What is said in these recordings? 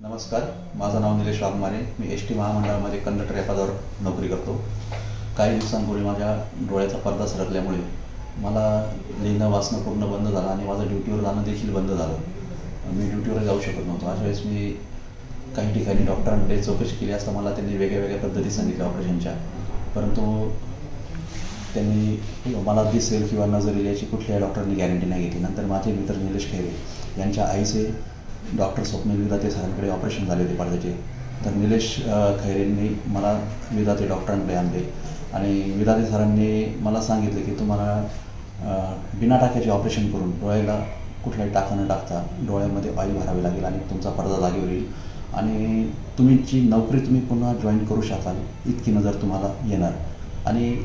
नमस्कार, माझं नाव निलेश वाघमारे. मी S T महामंडळामध्ये कंडक्टर या पदावर नोकरी करतो. काही दिवसांपूर्वी माझ्या डोळ्याचा पडदा सरकल्यामुळे मला लिहिणं वाचणं पूर्ण बंद झालं आणि माझं ड्युटीवर जाणं देखील बंद झालं. मी ड्युटीवर जाऊ शकत नव्हतो. अशा वेळेस मी काही ठिकाणी डॉक्टरांकडे चौकशी केली असता मला त्यांनी वेगळ्या वेगळ्या पद्धती सांगितल्या ऑपरेशनच्या, परंतु त्यांनी मला दिसेल किंवा नजर येईल याची कुठल्याही डॉक्टरांनी गॅरंटी नाही घेतली. नंतर माझे मित्र निलेश खैरे यांच्या आईचे डॉक्टर स्वप्नील विधाते सरांकडे ऑपरेशन झाले होते पडद्याचे. तर निलेश खैरेंनी मला विधाते डॉक्टरांकडे आणले आणि विधाते सरांनी मला सांगितले की तुम्हाला बिना टाक्याचे ऑपरेशन करून डोळ्याला कुठलाही टाका न टाकता डोळ्यामध्ये ऑइल भरावे लागेल आणि तुमचा पडदा जागेवर येईल आणि तुमची नोकरी तुम्ही पुन्हा जॉईन करू शकाल इतकी नजर तुम्हाला येणार. आणि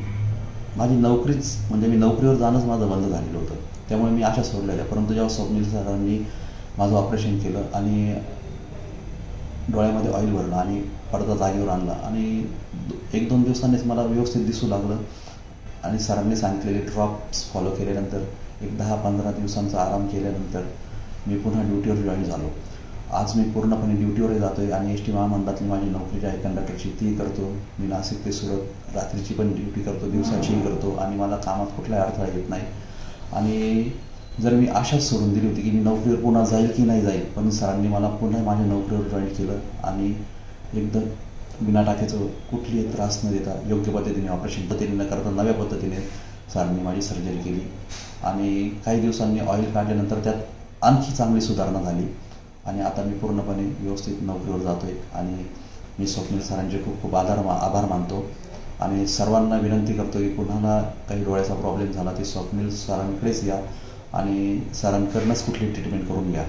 माझी नोकरीच म्हणजे मी नोकरीवर जाणंच माझं बंद झालेलं होतं. त्यामुळे मी आशा सोडलेल्या. परंतु जेव्हा स्वप्नील सरांनी माझं ऑपरेशन केलं आणि डोळ्यामध्ये ऑइल भरलं आणि पडदा जागेवर आणला आणि 1-2 दिवसांनीच मला व्यवस्थित दिसू लागलं आणि सरांनी सांगितलेले ड्रॉप्स फॉलो केल्यानंतर 10-15 दिवसांचा आराम केल्यानंतर मी पुन्हा ड्युटीवर जॉईन झालो. आज मी पूर्णपणे ड्युटीवरही जातो आहे आणि एस टी महामंडळातली माझी नोकरी जी आहे कंडक्टरची ती करतो. मी नाशिक ते सुरत रात्रीची पण ड्युटी करतो, दिवसाचीही करतो आणि मला कामात कुठलाही अडथळा येत नाही. आणि जर मी आशाच सोडून दिली होती की मी नोकरीवर पुन्हा जाईल की नाही जाईल, पण सरांनी मला पुन्हा माझ्या नोकरीवर जॉईन केलं आणि एकदम बिना टाक्याचं कुठलीही त्रास न देता योग्य पद्धतीने ऑपरेशन पद्धतीने न करता नव्या पद्धतीने सरांनी माझी सर्जरी केली. आणि काही दिवसांनी ऑइल काढल्यानंतर त्यात आणखी चांगली सुधारणा झाली आणि आता मी पूर्णपणे व्यवस्थित नोकरीवर जातो आहे. आणि मी स्वप्नील सरांचे खूप खूप आभार मानतो आणि सर्वांना विनंती करतो की कुणाला काही डोळ्याचा प्रॉब्लेम झाला ते स्वप्नील सरांकडेच या आणि सरांकडूनच कुठली ट्रीटमेंट करून घ्या.